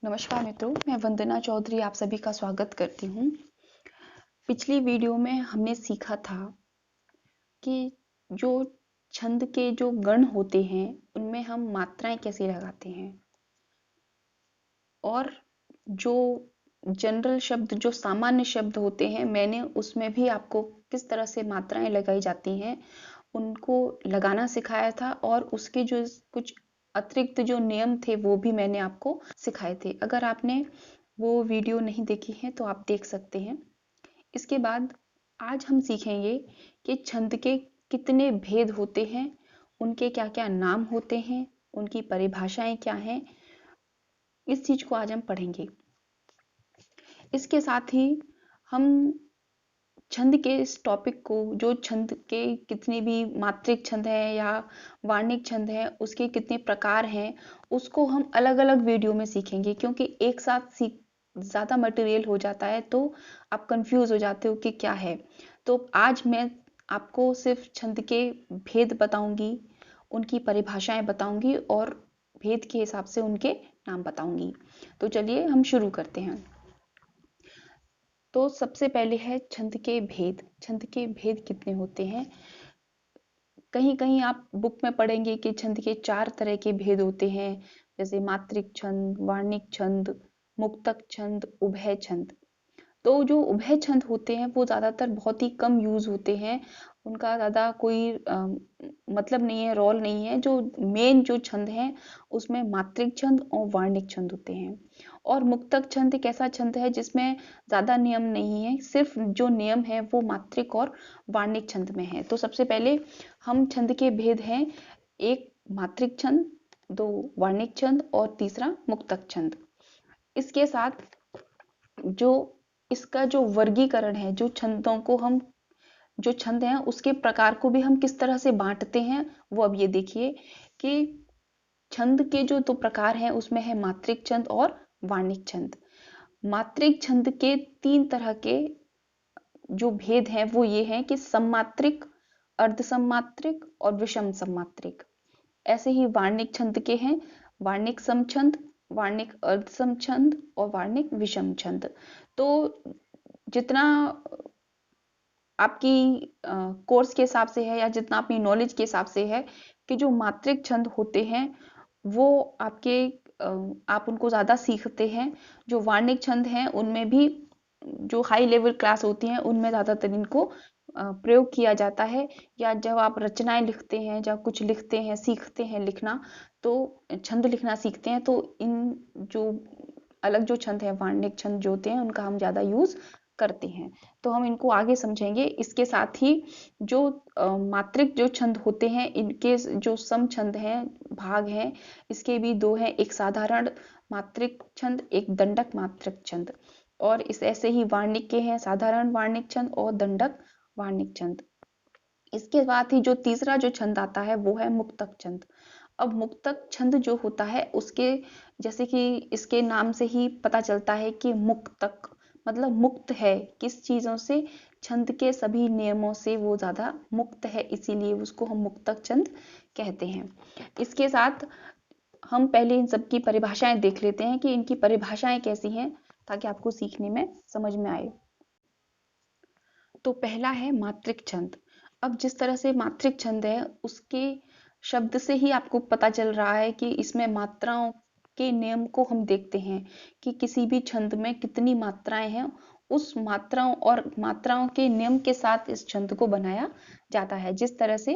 नमस्कार मित्रों, मैं वंदना चौधरी आप सभी का स्वागत करती हूँ। पिछली वीडियो में हमने सीखा था कि जो छंद के जो गण होते हैं उनमें हम मात्राएं कैसे लगाते हैं और जो जनरल शब्द जो सामान्य शब्द होते हैं मैंने उसमें भी आपको किस तरह से मात्राएं लगाई जाती हैं उनको लगाना सिखाया था और उसके जो कुछ अतिरिक्त जो नियम थे वो भी मैंने आपको सिखाए थे। अगर आपने वो वीडियो नहीं देखी है तो आप देख सकते हैं। इसके बाद आज हम सीखेंगे कि छंद के कितने भेद होते हैं, उनके क्या क्या नाम होते हैं, उनकी परिभाषाएं क्या हैं, इस चीज को आज हम पढ़ेंगे। इसके साथ ही हम छंद के इस टॉपिक को जो छंद के कितने भी मात्रिक छंद है या वार्णिक छंद है उसके कितने प्रकार हैं उसको हम अलग अलग वीडियो में सीखेंगे, क्योंकि एक साथ सीख ज़्यादा मटेरियल हो जाता है तो आप कंफ्यूज हो जाते हो कि क्या है। तो आज मैं आपको सिर्फ छंद के भेद बताऊंगी, उनकी परिभाषाएं बताऊंगी और भेद के हिसाब से उनके नाम बताऊंगी। तो चलिए हम शुरू करते हैं। तो सबसे पहले है छंद के भेद। छंद के भेद कितने होते हैं? कहीं कहीं आप बुक में पढ़ेंगे कि छंद के 4 तरह के भेद होते हैं, जैसे मात्रिक छंद, वार्णिक छंद, मुक्तक छंद, उभय छंद। तो जो उभय छंद होते हैं वो ज़्यादातर बहुत ही कम यूज होते हैं, उनका ज़्यादा कोई मतलब नहीं है, रोल नहीं है। जो मेन जो छंद हैं उसमें मात्रिक छंद और वार्णिक छंद होते हैं। और मुक्तक छंद एक ऐसा छंद है जिसमें ज़्यादा नियम नहीं है, सिर्फ जो नियम है वो मात्रिक और वार्णिक छंद में है। तो सबसे पहले हम छंद के भेद हैं, एक मात्रिक छंद, दो वार्णिक छंद और तीसरा मुक्तक छंद। इसके साथ जो इसका जो वर्गीकरण है, जो छंदों को हम जो छंद हैं उसके प्रकार को भी हम किस तरह से बांटते हैं वो अब ये देखिए कि छंद के जो दो प्रकार हैं उसमें है मात्रिक छंद और वार्णिक छंद। मात्रिक छंद के 3 तरह के जो भेद हैं वो ये हैं कि सममात्रिक, अर्ध सममात्रिक और विषम सममात्रिक। ऐसे ही वार्णिक छंद के हैं वार्णिक समछंद, वार्णिक अर्ध समछंद और वार्णिक विषम छंद। तो जितना आपकी कोर्स के हिसाब से है या जितना अपनी नॉलेज के हिसाब से है कि जो मात्रिक छंद होते हैं वो आपके आप उनको ज़्यादा सीखते हैं। जो वार्णिक छंद हैं उनमें भी जो हाई लेवल क्लास होती हैं उनमें ज़्यादातर इनको प्रयोग किया जाता है, या जब आप रचनाएं लिखते हैं, जब कुछ लिखते हैं, सीखते हैं लिखना, तो छंद लिखना सीखते हैं तो इन जो अलग जो छंद है वार्णिक छंद जो होते हैं उनका हम ज़्यादा यूज करते हैं। तो हम इनको आगे समझेंगे। इसके साथ ही जो मात्रिक जो छंद होते हैं इनके जो सम छंद हैं, भाग हैं, इसके भी दो हैं, एक साधारण मात्रिक छंद, एक दंडक मात्रिक छंद। और इस ऐसे ही वार्णिक के हैं साधारण वार्णिक छंद और दंडक वार्णिक छंद। इसके बाद ही जो तीसरा जो छंद आता है वो है मुक्तक छंद। अब मुक्तक छंद जो होता है उसके जैसे कि इसके नाम से ही पता चलता है कि मुक्तक मतलब मुक्त है किस चीजों से, छंद के सभी नियमों से वो ज्यादा मुक्त है, इसीलिए उसको हम मुक्तक छंद कहते हैं। इसके साथ हम पहले इन सब की परिभाषाएं देख लेते हैं कि इनकी परिभाषाएं कैसी हैं ताकि आपको सीखने में समझ में आए। तो पहला है मात्रिक छंद। अब जिस तरह से मात्रिक छंद है उसके शब्द से ही आपको पता चल रहा है कि इसमें मात्राओं के नियम को हम देखते हैं कि किसी भी छंद में कितनी मात्राएं हैं, उस मात्राओं के नियम के साथ इस छंद को बनाया जाता है। जिस तरह से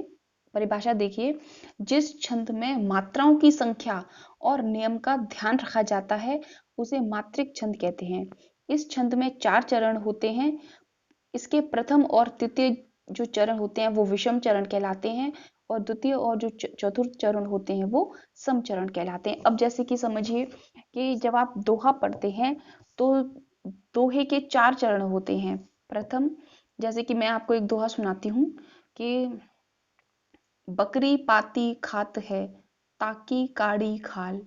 परिभाषा देखिए, जिस छंद में मात्राओं की संख्या और नियम का ध्यान रखा जाता है उसे मात्रिक छंद कहते हैं। इस छंद में 4 चरण होते हैं। इसके प्रथम और तृतीय जो चरण होते हैं वो विषम चरण कहलाते हैं और द्वितीय और जो चतुर्थ चरण होते हैं वो सम चरण कहलाते हैं। अब जैसे कि समझिए कि जब आप दोहा पढ़ते हैं तो दोहे के 4 चरण होते हैं। प्रथम, जैसे कि मैं आपको एक दोहा सुनाती हूँ कि बकरी पाती खात है ताकी काड़ी खाल,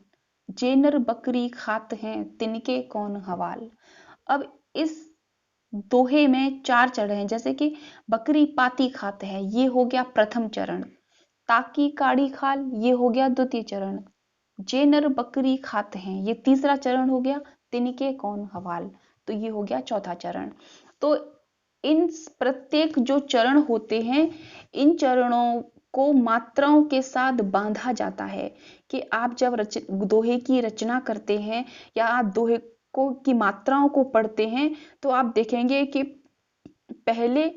जेनर बकरी खात हैं तिनके कौन हवाल। अब इस दोहे में 4 चरण हैं, जैसे कि बकरी पाती खाते हैं ये हो गया प्रथम चरण, ताकी काड़ी खाल ये हो गया द्वितीय चरण, जे नर बकरी खाते हैं, ये तीसरा चरण हो गया। तिनके कौन हवाल, तो ये हो गया चौथा चरण। तो इन प्रत्येक जो चरण होते हैं, इन चरणों को मात्राओं के साथ बांधा जाता है कि आप जब दोहे की रचना करते हैं या आप दोहे को की मात्राओं को पढ़ते हैं, तो आप देखेंगे कि पहले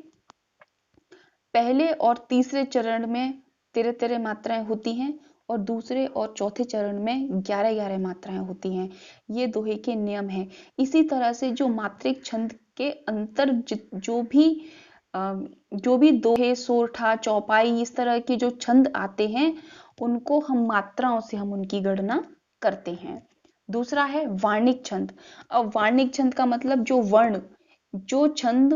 पहले और तीसरे चरण में 13-13 मात्राएं होती हैं और दूसरे और चौथे चरण में 11-11 मात्राएं होती हैं। ये दोहे के नियम हैं। इसी तरह से जो मात्रिक छंद के अंतर जो भी दोहे, सोरठा, चौपाई, इस तरह के जो छंद आते हैं, उनको हम मात्राओं से हम उनकी गणना करते हैं। दूसरा है वार्णिक छंद। अब वार्णिक छंद का मतलब जो छंद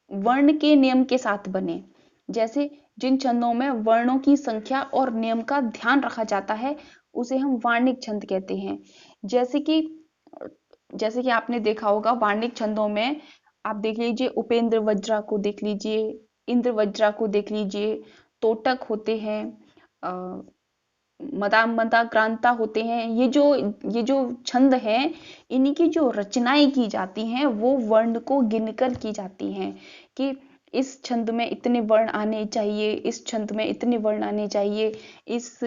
वर्ण के नियम के साथ बने, जैसे जिन छंदों में वर्णों की संख्या और नियम का ध्यान रखा जाता है, उसे हम वार्णिक छंद कहते हैं। जैसे कि आपने देखा होगा वार्णिक छंदों में, आप देख लीजिए उपेंद्र वज्रा को देख लीजिए, इंद्र वज्रा को देख लीजिए, तोटक होते हैं, मदा मदा क्रांता होते हैं। ये जो छंद हैं, इन्हीं की जो रचनाएं की जाती हैं वो वर्ण को गिनकर की जाती हैं कि इस छंद में इतने वर्ण आने चाहिए, इस छंद में इतने वर्ण आने चाहिए, इस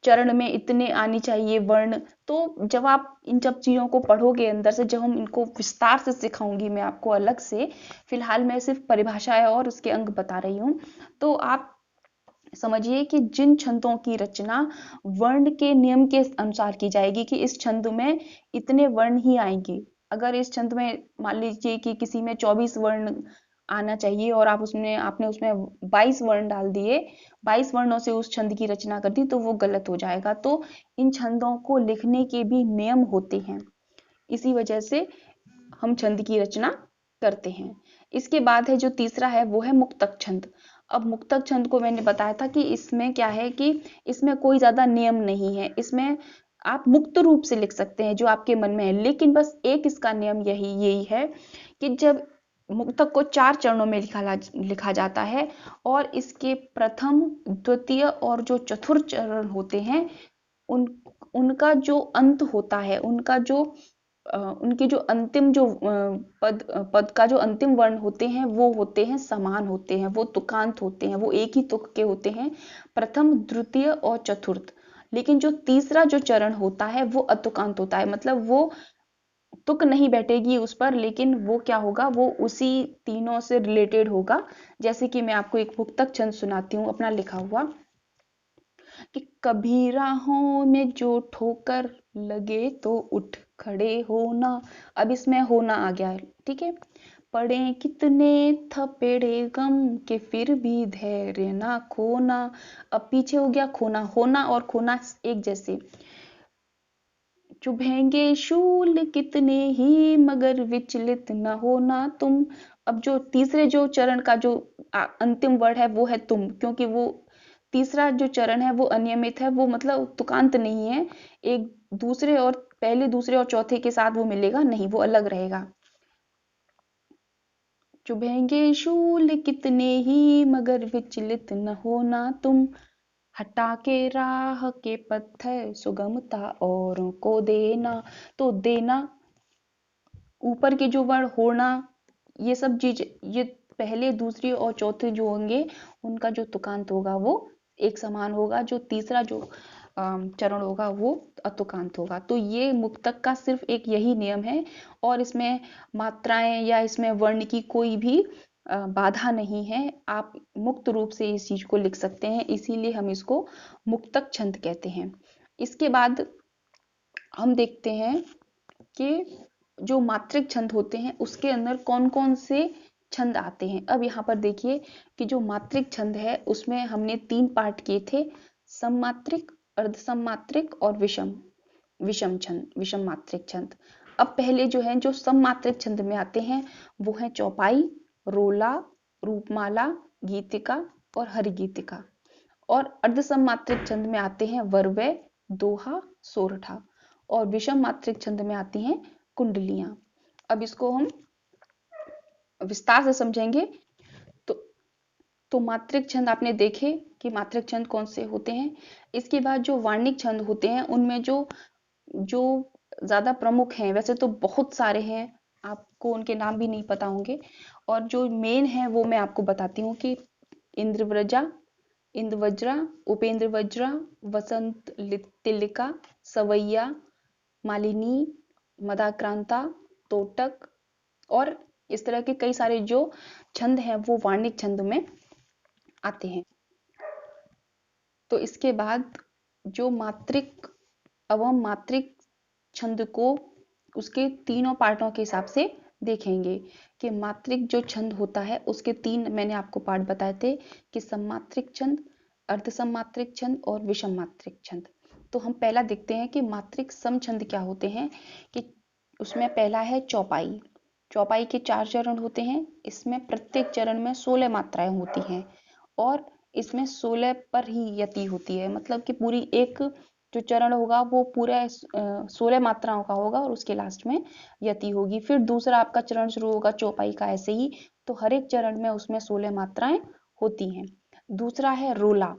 चरण में इतने आनी चाहिए वर्ण। तो जब आप इन सब चीजों को पढ़ोगे अंदर से, जब हम इनको विस्तार से सिखाऊंगी मैं आपको अलग से, फिलहाल मैं सिर्फ परिभाषा और उसके अंग बता रही हूँ, तो आप समझिए कि जिन छंदों की रचना वर्ण के नियम के अनुसार की जाएगी कि इस छंद में इतने वर्ण ही आएंगे। अगर इस छंद में मान लीजिए कि किसी में 24 वर्ण आना चाहिए और आपने उसमें 22 वर्ण डाल दिए, 22 वर्णों से उस छंद की रचना कर दी, तो वो गलत हो जाएगा। तो इन छंदों को लिखने के भी नियम होते हैं, इसी वजह से हम छंद की रचना करते हैं। इसके बाद है जो तीसरा है, वो है मुक्तक छंद। अब मुक्तक छंद को मैंने बताया था कि इसमें क्या है कि इसमें कोई ज्यादा नियम नहीं है, इसमें आप मुक्त रूप से लिख सकते हैं जो आपके मन में है। लेकिन बस एक इसका नियम यही है कि जब मुक्तक को 4 चरणों में लिखा जाता है और इसके प्रथम, द्वितीय और जो चतुर्थ चरण होते हैं, उन उनका जो अंत होता है, उनके जो अंतिम जो पद का जो अंतिम वर्ण होते हैं, वो होते हैं समान होते हैं, वो तुकांत होते हैं, वो एक ही तुक के होते हैं, प्रथम, द्वितीय और चतुर्थ। लेकिन जो तीसरा जो चरण होता है वो अतुकांत होता है, मतलब वो तुक नहीं बैठेगी उस पर, लेकिन वो क्या होगा, वो उसी तीनों से रिलेटेड होगा। जैसे कि मैं आपको एक मुक्तक छंद सुनाती हूँ अपना लिखा हुआ, कि कभी राहों में जो ठोकर लगे तो उठ खड़े होना। अब इसमें होना आ गया है, ठीक है। पड़े कितने थपेड़े गम के फिर भी धैर्य ना खोना। अब पीछे हो गया खोना, होना और खोना एक जैसे। चुभेंगे शूल कितने ही मगर विचलित न होना तुम। अब जो तीसरे जो चरण का जो अंतिम वर्ड है वो है तुम, क्योंकि वो तीसरा जो चरण है वो अनियमित है, वो मतलब तुकांत नहीं है, एक दूसरे और पहले, दूसरे और चौथे के साथ वो मिलेगा नहीं, वो अलग रहेगा। चुभेंगे शूल कितने ही मगर विचलित न होना तुम, हटा के राह के पत्थर सुगमता औरों को देना। तो देना, ऊपर के जो वर्ण होना, ये सब चीज, ये पहले, दूसरी और चौथे जो होंगे, उनका जो तुकांत होगा वो एक समान होगा, जो तीसरा जो चरण होगा वो अतुकांत होगा। तो ये मुक्तक का सिर्फ एक यही नियम है, और इसमें मात्राएं या इसमें वर्ण की कोई भी बाधा नहीं है, आप मुक्त रूप से इस चीज को लिख सकते हैं, इसीलिए हम इसको मुक्तक छंद कहते हैं। इसके बाद हम देखते हैं कि जो मात्रिक छंद होते हैं उसके अंदर कौन कौन से छंद आते हैं। अब यहाँ पर देखिए कि जो मात्रिक छंद है उसमें हमने 3 पार्ट किए थे, सममात्रिक, अर्धसममात्रिक और विषम छंद, विषम मात्रिक छंद। अब पहले जो है, जो सममात्रिक छंद में आते हैं, वो है चौपाई, रोला, रूपमाला, गीतिका और हरिगीतिका। और अर्धसममात्रिक छंद में आते हैं वरवै, दोहा, सोरठा। और विषम मात्रिक छंद में आती हैं कुंडलियां। अब इसको हम विस्तार से समझेंगे। तो तो मात्रिक छंद आपने देखे कि मात्रिक छंद कौन से होते हैं। इसके बाद जो वर्णिक छंद होते हैं उनमें जो जो ज्यादा प्रमुख हैं, वैसे तो बहुत सारे हैं, आपको उनके नाम भी नहीं पता होंगे, और जो मेन है वो मैं आपको बताती हूँ कि इंद्रव्रजा, इंद्रवज्रा, उपेंद्र वज्रा, वसंत तिलिका, सवैया, मालिनी, मदाक्रांता, तोटक, और इस तरह के कई सारे जो छंद हैं वो वार्णिक छंद में आते हैं। तो इसके बाद जो मात्रिक एवं मात्रिक छंद को उसके तीनों पार्टों के हिसाब से देखेंगे कि मात्रिक जो छंद होता है उसके तीन मैंने आपको पार्ट बताए थे कि सम्मात्रिक छंद, अर्धसम्मात्रिक छंद और विषम मात्रिक छंद। तो हम पहला देखते हैं कि मात्रिक सम छंद क्या होते हैं। कि उसमें पहला है चौपाई। चौपाई के 4 चरण होते हैं। इसमें प्रत्येक चरण में 16 मात्राएं होती हैं और इसमें 16 पर ही यति होती है, मतलब कि पूरी एक जो चरण होगा वो पूरा 16 मात्राओं का होगा और उसके लास्ट में यति होगी। फिर दूसरा आपका चरण शुरू होगा चौपाई का ऐसे ही, तो हर एक चरण में उसमें 16 मात्राएं होती हैं। दूसरा है रोला।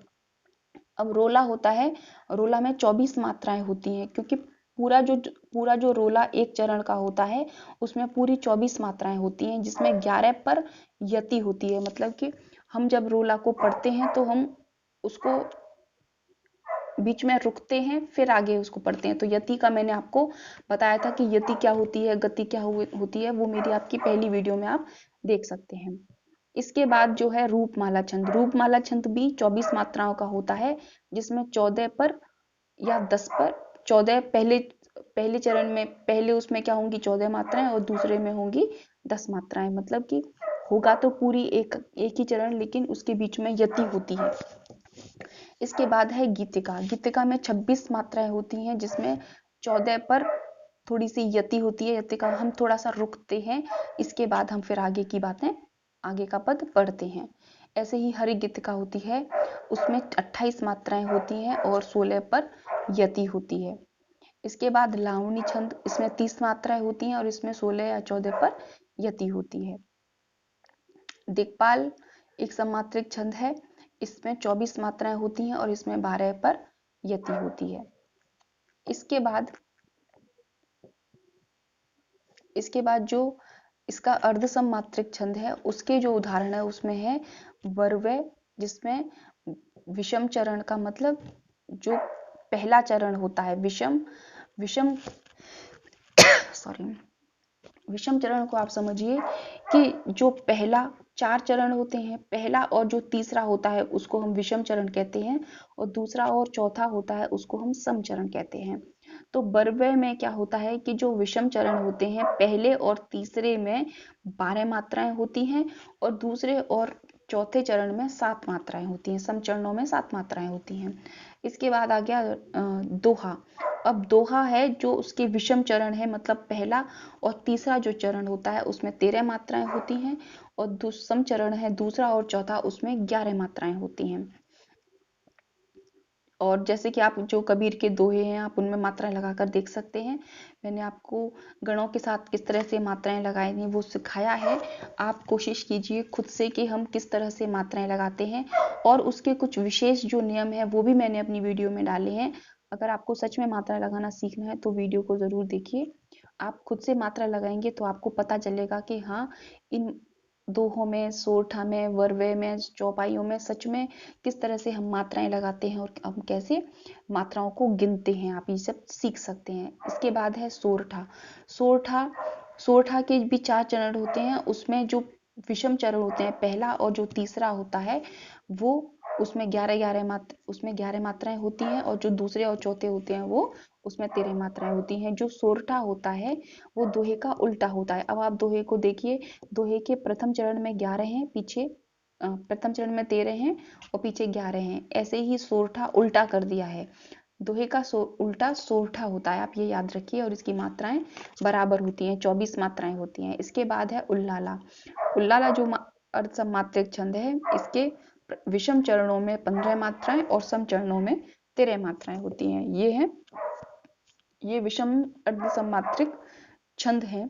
अब रोला होता है, रोला में 24 मात्राएं होती हैं, क्योंकि पूरा जो रोला एक चरण का होता है उसमें पूरी 24 मात्राएं होती हैं, जिसमें 11 पर यति होती है। मतलब कि हम जब रोला को पढ़ते हैं तो हम उसको बीच में रुकते हैं फिर आगे उसको पढ़ते हैं। तो यति का मैंने आपको बताया था कि यति क्या होती है, गति क्या होती है, वो मेरी आपकी पहली वीडियो में आप देख सकते हैं। इसके बाद जो है रूपमाला छंद। रूपमाला छंद भी 24 मात्राओं का होता है, जिसमें 14 पर या 10 पर 14 पहले चरण में पहले उसमें क्या होंगी 14 मात्राएं और दूसरे में होंगी 10 मात्राएं। मतलब कि होगा तो पूरी एक ही चरण, लेकिन उसके बीच में यति होती है। इसके बाद है गीतिका। गीतिका में 26 मात्राएं होती हैं, जिसमें 14 पर थोड़ी सी यति होती है। यतिका हम थोड़ा सा रुकते हैं, इसके बाद हम फिर आगे की बातें, आगे का पद पढ़ते हैं। ऐसे ही हरि गीतिका होती है, उसमें 28 मात्राएं होती हैं और 16 पर यति होती है। इसके बाद लावणी छंद, इसमें 30 मात्राएं होती हैं और इसमें 16 या 14 पर यति होती है। दिक्पाल एक सम्मात्रिक छंद है, इसमें 24 मात्राएं होती हैं और इसमें 12 पर यति होती है। इसके बाद जो इसका अर्धसम्मात्रिक छंद है उसके जो उदाहरण है उसमें है वर्वय, जिसमें विषम चरण का मतलब जो पहला चरण होता है विषम चरण को आप समझिए कि जो पहला 4 चरण होते हैं, पहला और जो तीसरा होता है उसको हम विषम चरण कहते हैं और दूसरा और चौथा होता है उसको हम सम चरण कहते हैं। तो बर्वय में क्या होता है कि जो विषम चरण होते हैं पहले और तीसरे में 12 मात्राएं होती हैं और दूसरे और चौथे चरण में 7 मात्राएं होती हैं। सम चरणों में 7 मात्राएं होती हैं। इसके बाद आ गया दोहा। अब दोहा है जो उसके विषम चरण है, मतलब पहला और तीसरा जो चरण होता है उसमें 13 मात्राएं होती हैं और सम चरण है दूसरा और चौथा, उसमें 11 मात्राएं होती हैं। और जैसे कि आप जो कबीर के दोहे हैं आप उनमें मात्राएं लगाकर देख सकते हैं। मैंने आपको गणों के साथ किस तरह से मात्राएं लगानी वो सिखाया है। आप कोशिश कीजिए खुद से कि हम किस तरह से मात्राएं लगाते हैं, और उसके कुछ विशेष जो नियम है वो भी मैंने अपनी वीडियो में डाले हैं। अगर आपको सच में मात्रा लगाना सीखना है तो वीडियो को ज़रूर देखिए। आप खुद से मात्रा लगाएंगे तो आपको पता चलेगा कि हाँ, इन दोहों में, सोरठा में, वर्वे में, चौपाइयों में सच में किस तरह से हम मात्राएं लगाते हैं और हम कैसे मात्राओं को गिनते हैं, आप ये सब सीख सकते हैं। इसके बाद है सोरठा। सोरठा सोरठा के भी 4 चरण होते हैं। उसमें जो विषम चरण होते हैं पहला और जो तीसरा होता है वो उसमें 11 मात्राएं होती हैं और जो दूसरे और चौथे होते हैं वो उसमें 13 मात्राएं होती हैं। जो सोरठा होता है वो दोहे का उल्टा होता है। अब आप दोहे को देखिए, दोहे के प्रथम चरण में 11 हैं, पीछे प्रथम चरण में 13 हैं और पीछे 11 हैं। ऐसे ही सोरठा उल्टा कर दिया है। दोहे का उल्टा सोरठा होता है, आप ये याद रखिए, और इसकी मात्राएं बराबर होती हैं, 24 मात्राएं होती हैं। इसके बाद है उल्लाला। उल्लाला जो अर्धसम्मात्रिक छंद है, इसके विषम चरणों में 15 मात्राएं और सम चरणों में 13 मात्राएं होती हैं। ये विषम अर्धसम्मात्रिक छंद हैं।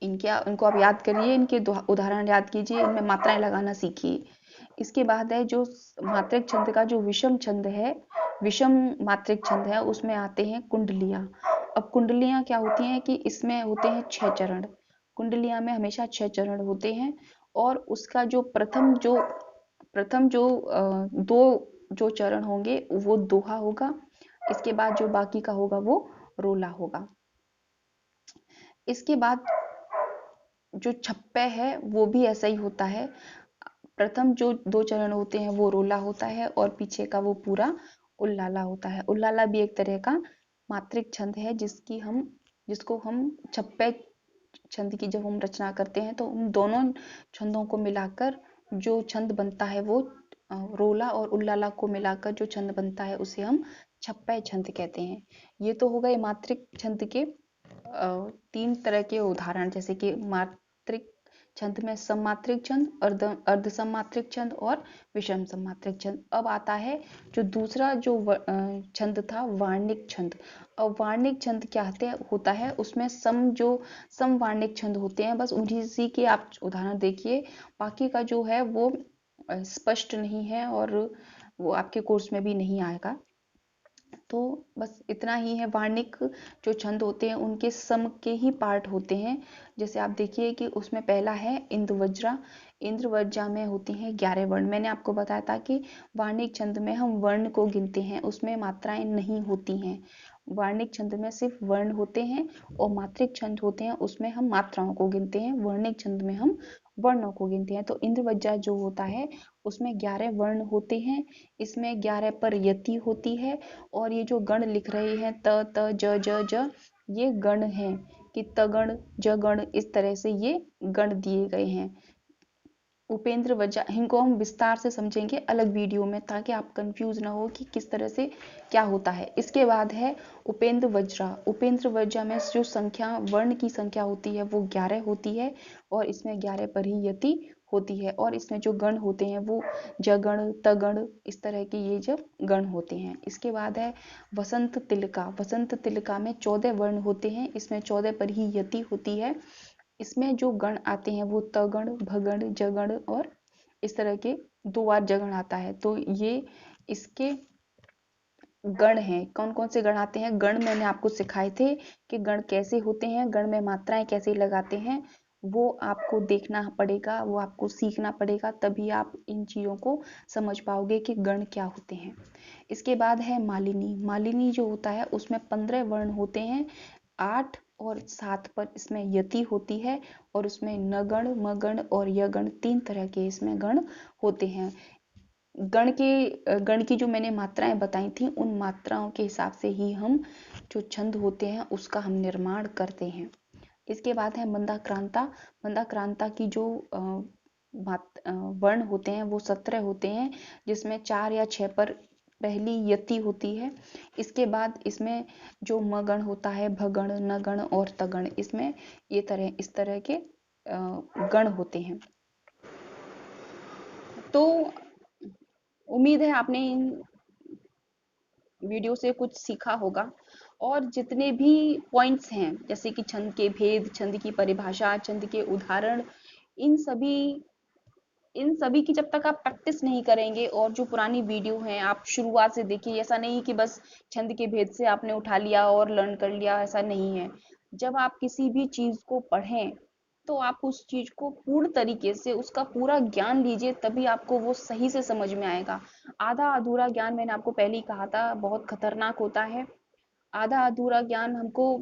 इनको आप याद करिए, इनके उदाहरण याद कीजिए, इनमें मात्राएं लगाना सीखिए। इसके बाद है जो मात्रिक छंद का जो विषम छंद है, विषम मात्रिक छंद है, उसमें आते हैं कुंडलियां। अब कुंडलियां क्या होती हैं कि इसमें होते हैं 6 चरण। कुंडलियां में हमेशा 6 चरण होते हैं और उसका जो प्रथम जो दो जो चरण होंगे वो दोहा होगा। इसके बाद जो बाकी का होगा वो रोला होगा। इसके बाद जो छप्पे है वो भी ऐसा ही होता है। प्रथम जो 2 चरण होते हैं वो रोला होता है और पीछे का वो पूरा उल्लाला होता है। उल्लाला भी एक तरह का मात्रिक छंद है जिसको हम छप्पे छंद की जब हम रचना करते हैं तो उन दोनों छंदों को मिलाकर जो छंद बनता है वो रोला और उल्लाला को मिलाकर जो छंद बनता है उसे हम छप्पे छंद कहते हैं। ये तो हो गए मात्रिक छंद के 3 तरह के उदाहरण, जैसे कि मात्रिक छंद में सममात्रिक छंद, अर्ध सममात्रिक छंद और विषम सममात्रिक छंद। अब आता है जो दूसरा जो छंद था, वार्णिक छंद। अब वार्णिक छंद क्या होता है, उसमें समवार्णिक छंद होते हैं, बस उसी के आप उदाहरण देखिए। बाकी का जो है वो स्पष्ट नहीं है और वो आपके कोर्स में भी नहीं आएगा। तो बस इतना ही है। वार्णिक जो छंद होते हैं उनके सम के ही पार्ट होते हैं। जैसे आप देखिए कि उसमें पहला है इंद्रवज्रा। इंद्रवज्रा में होती हैं 11 वर्ण। मैंने आपको बताया था कि वार्णिक छंद में हम वर्ण को गिनते हैं, उसमें मात्राएं नहीं होती हैं। वार्णिक छंद में सिर्फ वर्ण होते हैं और मात्रिक छंद होते हैं उसमें हम मात्राओं को गिनते हैं। वर्णिक छंद में हम वर्णों को गिनते हैं। तो इंद्रवज्रा जो होता है उसमें 11 वर्ण होते हैं। इसमें 11 पर यति होती है और ये जो गण लिख रहे हैं त ज ज ज, ये गण हैं कि तगण जगण, इस तरह से ये गण दिए गए हैं। उपेंद्र वज्जा, इनको हम विस्तार से समझेंगे अलग वीडियो में ताकि आप कंफ्यूज ना हो कि किस तरह से क्या होता है। इसके बाद है उपेंद्र वज्रा। उपेंद्र वज्रा में जो संख्या वर्ण की संख्या होती है वो 11 होती है और इसमें 11 पर ही यति होती है और इसमें जो गण होते हैं वो जगण तगण, इस तरह के ये जब गण होते हैं। इसके बाद है वसंत तिलका। वसंत तिलका में 14 वर्ण होते हैं, इसमें 14 पर ही यति होती है। इसमें जो गण आते हैं वो तगण भगण जगण और इस तरह के 2 बार जगण आता है। तो ये इसके गण हैं। कौन कौन से गण आते हैं, गण मैंने आपको सिखाए थे कि गण कैसे होते हैं, गण में मात्राएं कैसे लगाते हैं, वो आपको देखना पड़ेगा, वो आपको सीखना पड़ेगा, तभी आप इन चीज़ों को समझ पाओगे कि गण क्या होते हैं। इसके बाद है मालिनी। मालिनी जो होता है उसमें 15 वर्ण होते हैं, 8 और 7 पर इसमें यति होती है और उसमें नगण मगण और यगण 3 तरह के इसमें गण होते हैं। गण की जो मैंने मात्राएं बताई थी उन मात्राओं के हिसाब से ही हम जो छंद होते हैं उसका हम निर्माण करते हैं। इसके बाद है मंदाक्रांता। मंदाक्रांता की जो वर्ण होते हैं वो 17 होते हैं, जिसमें 4 या 6 पर पहली यति होती है। इसके बाद इसमें जो मगण होता है, भगण नगण और तगण, इसमें इस तरह के गण होते हैं। तो उम्मीद है आपने इन वीडियो से कुछ सीखा होगा और जितने भी पॉइंट्स हैं जैसे कि छंद के भेद, छंद की परिभाषा, छंद के उदाहरण, इन सभी इन सभी की जब तक आप प्रैक्टिस नहीं करेंगे और जो पुरानी वीडियो हैं आप शुरुआत से देखिए। ऐसा नहीं कि बस छंद के भेद से आपने उठा लिया और लर्न कर लिया, ऐसा नहीं है। जब आप किसी भी चीज को पढ़ें तो आप उस चीज को पूर्ण तरीके से उसका पूरा ज्ञान लीजिए, तभी आपको वो सही से समझ में आएगा। आधा अधूरा ज्ञान, मैंने आपको पहले ही कहा था, बहुत खतरनाक होता है। आधा अधूरा ज्ञान हमको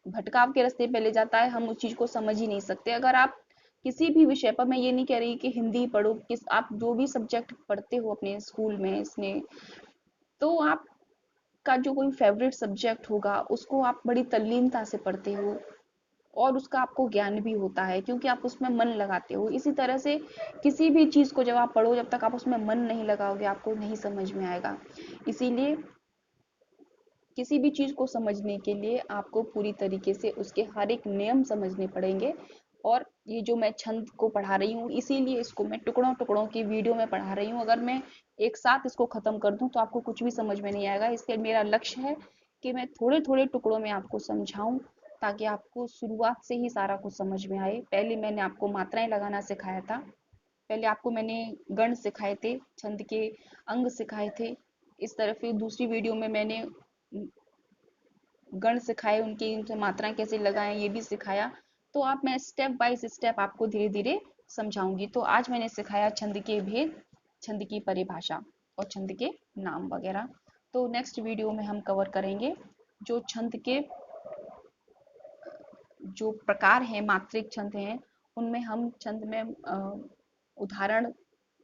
भटकाव के रास्ते पे ले जाता है, हम उस चीज को समझ ही नहीं सकते। अगर आप किसी भी विषय पर, मैं ये नहीं कह रही कि हिंदी पढ़ो, आप जो भी सब्जेक्ट पढ़ते हो अपने स्कूल में इसमें, तो आपका जो कोई फेवरेट सब्जेक्ट होगा उसको आप बड़ी तल्लीनता से पढ़ते हो और उसका आपको ज्ञान भी होता है क्योंकि आप उसमें मन लगाते हो। इसी तरह से किसी भी चीज को जब आप पढ़ो, जब तक आप उसमें मन नहीं लगाओगे आपको नहीं समझ में आएगा। इसीलिए किसी भी चीज को समझने के लिए आपको पूरी तरीके से उसके हर एक नियम समझने पड़ेंगे। और ये जो मैं छंद को पढ़ा रही हूँ इसीलिए इसको मैं टुकड़ों टुकड़ों की वीडियो में पढ़ा रही हूँ। अगर मैं एक साथ इसको खत्म कर दूं तो आपको कुछ भी समझ में नहीं आएगा। इसलिए मेरा लक्ष्य है कि मैं थोड़े थोड़े टुकड़ों में आपको समझाऊं ताकि आपको शुरुआत से ही सारा कुछ समझ में आए। पहले मैंने आपको मात्राएं लगाना सिखाया था, पहले आपको मैंने गण सिखाए थे, छंद के अंग सिखाए थे। इस तरह फिर दूसरी वीडियो में मैंने गण सिखाए, उनकी उनसे मात्राएं कैसे लगाएं ये भी सिखाया। तो आप मैं स्टेप बाय स्टेप आपको धीरे धीरे समझाऊंगी। तो आज मैंने सिखाया छंद के भेद, छंद की परिभाषा और छंद के नाम वगैरह। तो नेक्स्ट वीडियो में हम कवर करेंगे जो छंद के जो प्रकार हैं, मात्रिक छंद हैं, उनमें हम छंद में उदाहरण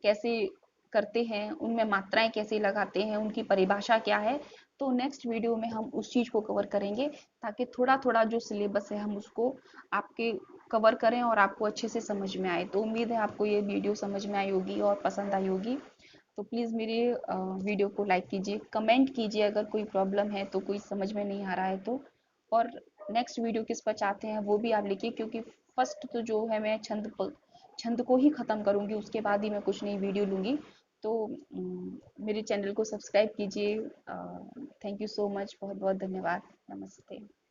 कैसे करते हैं, उनमें मात्राएं कैसे लगाते हैं, उनकी परिभाषा क्या है। तो नेक्स्ट वीडियो में हम उस चीज को कवर करेंगे, ताकि थोड़ा थोड़ा जो सिलेबस है हम उसको आपके कवर करें और आपको अच्छे से समझ में आए। तो उम्मीद है आपको ये वीडियो समझ में आई होगी और पसंद आई होगी। तो प्लीज़ मेरे वीडियो को लाइक कीजिए, कमेंट कीजिए अगर कोई प्रॉब्लम है तो, कोई समझ में नहीं आ रहा है तो। और नेक्स्ट वीडियो किस पर चाहते हैं वो भी आप लिखिए, क्योंकि फर्स्ट तो जो है मैं छंद को ही ख़त्म करूँगी, उसके बाद ही मैं कुछ नई वीडियो लूँगी। तो मेरे चैनल को सब्सक्राइब कीजिए। थैंक यू सो मच, बहुत बहुत धन्यवाद। नमस्ते।